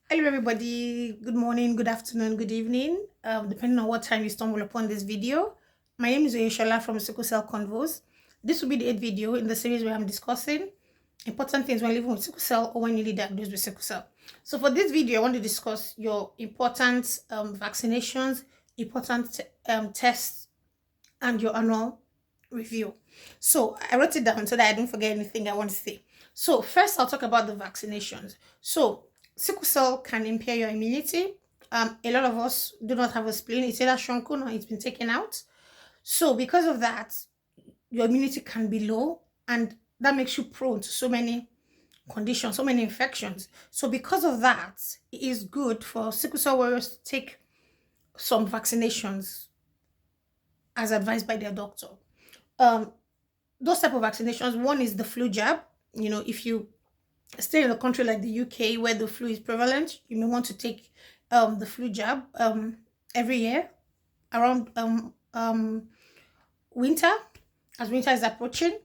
Hello, everybody. Good morning, good afternoon, good evening, depending on what time you stumble upon this video. My name is Oyeshola from Sickle Cell Convos. This will be the eighth video in the series where I'm discussing important things when living with sickle cell or when newly diagnosed with sickle cell. So, for this video, I want to discuss your important vaccinations, important tests, and your annual review. So, I wrote it down so that I don't forget anything I want to say. So, first, I'll talk about the vaccinations. So, sickle cell can impair your immunity. A lot of us do not have a spleen. It's either shrunken or it's been taken out. So, because of that, your immunity can be low, and that makes you prone to so many conditions, so many infections. So, because of that, it is good for sickle cell warriors to take some vaccinations as advised by their doctor. Um, those type of vaccinations, one is the flu jab. If you stay in a country like the UK where the flu is prevalent, you may want to take the flu jab every year around winter, as winter is approaching.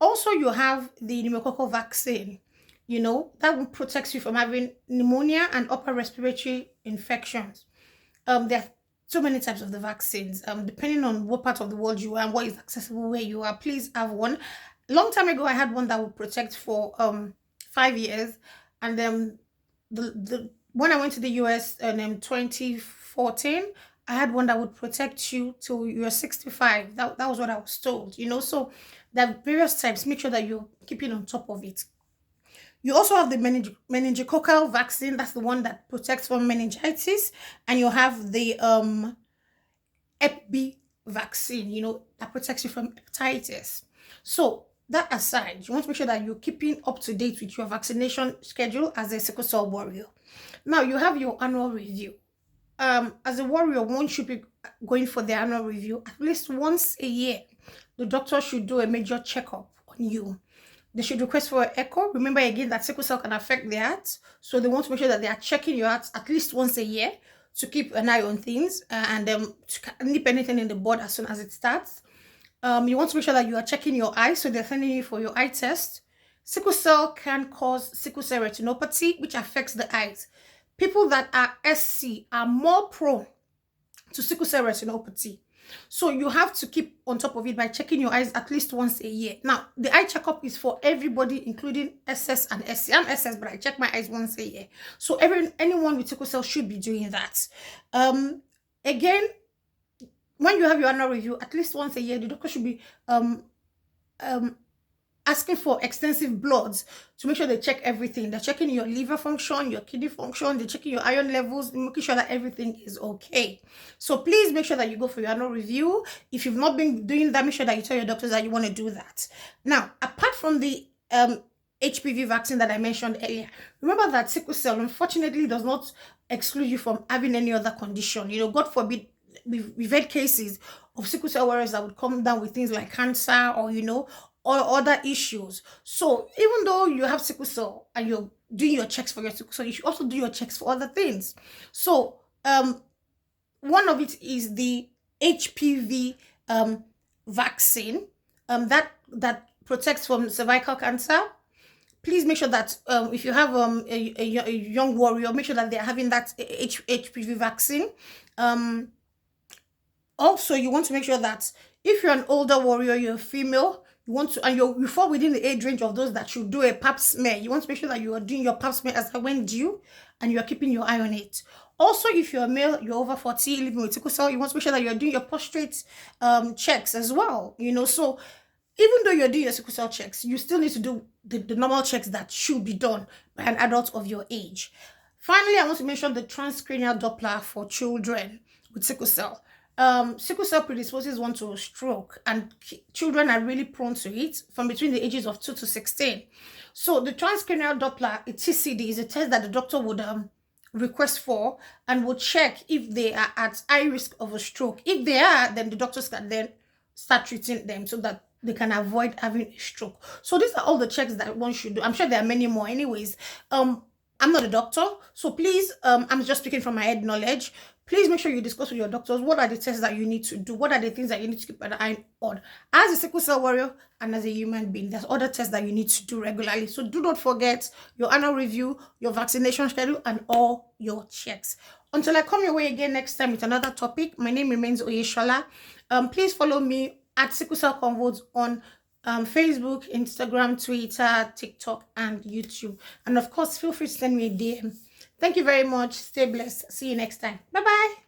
Also, you have the pneumococcal vaccine. That will protect you from having pneumonia and upper respiratory infections. There are so many types of the vaccines. Depending on what part of the world you are and what is accessible where you are, please have one. Long time ago, I had one that would protect for 5 years, and then the when I went to the US in 2014, I had one that would protect you till you're 65. That was what I was told. So there are various types. Make sure that you're keeping on top of it. You also have the meningococcal vaccine. That's the one that protects from meningitis, and you have the Hep B vaccine. That protects you from hepatitis. So that aside, you want to make sure that you're keeping up to date with your vaccination schedule as a sickle cell warrior. Now you have your annual review. As a warrior, one should be going for the annual review at least once a year. The doctor should do a major checkup on you. They should request for an echo. Remember again that sickle cell can affect the heart, so they want to make sure that they are checking your heart at least once a year to keep an eye on things and to nip anything in the bud as soon as it starts. You want to make sure that you are checking your eyes, so they're sending you for your eye test. Sickle cell can cause sickle cell retinopathy, which affects the eyes. People that are SC are more prone to sickle cell retinopathy. So you have to keep on top of it by checking your eyes at least once a year. Now, the eye checkup is for everybody, including SS and SC. I'm SS, but I check my eyes once a year. So anyone with sickle cell should be doing that. Again, when you have your annual review, at least once a year, the doctor should be um, asking for extensive bloods to make sure they check everything. They're checking your liver function, your kidney function, they're checking your iron levels, making sure that everything is okay. So please make sure that you go for your annual review. If you've not been doing that, make sure that you tell your doctors that you want to do that. Now, apart from the HPV vaccine that I mentioned earlier, remember that sickle cell unfortunately does not exclude you from having any other condition. God forbid, we've had cases of sickle cell warriors that would come down with things like cancer or other issues. So even though you have sickle cell and you're doing your checks for your sickle cell, you should also do your checks for other things. So one of it is the HPV vaccine that protects from cervical cancer. Please make sure that if you have a young warrior, make sure that they're having that HPV vaccine. Also, you want to make sure that if you're an older warrior, you're a female, you want to, and you fall within the age range of those that should do a pap smear. You want to make sure that you are doing your pap smear as when due, and you are keeping your eye on it. Also, if you're a male, you're over 40, living with sickle cell, you want to make sure that you're doing your prostate checks as well. So even though you're doing your sickle cell checks, you still need to do the normal checks that should be done by an adult of your age. Finally, I want to mention the transcranial doppler for children with sickle cell. Sickle cell predisposes one to a stroke, and children are really prone to it from between the ages of 2 to 16. So the transcranial Doppler, a TCD, is a test that the doctor would request for and will check if they are at high risk of a stroke. If they are, then the doctors can then start treating them so that they can avoid having a stroke. So these are all the checks that one should do. I'm sure there are many more anyways. I'm not a doctor, so please, I'm just speaking from my head knowledge. Please make sure you discuss with your doctors what are the tests that you need to do, what are the things that you need to keep an eye on. As a sickle cell warrior and as a human being, there's other tests that you need to do regularly. So do not forget your annual review, your vaccination schedule, and all your checks. Until I come your way again next time with another topic, my name remains Oyeshola. Please follow me at Sickle Cell Convos on Facebook, Instagram, Twitter, TikTok, and YouTube. And of course, feel free to send me a DM. Thank you very much. Stay blessed. See you next time. Bye-bye.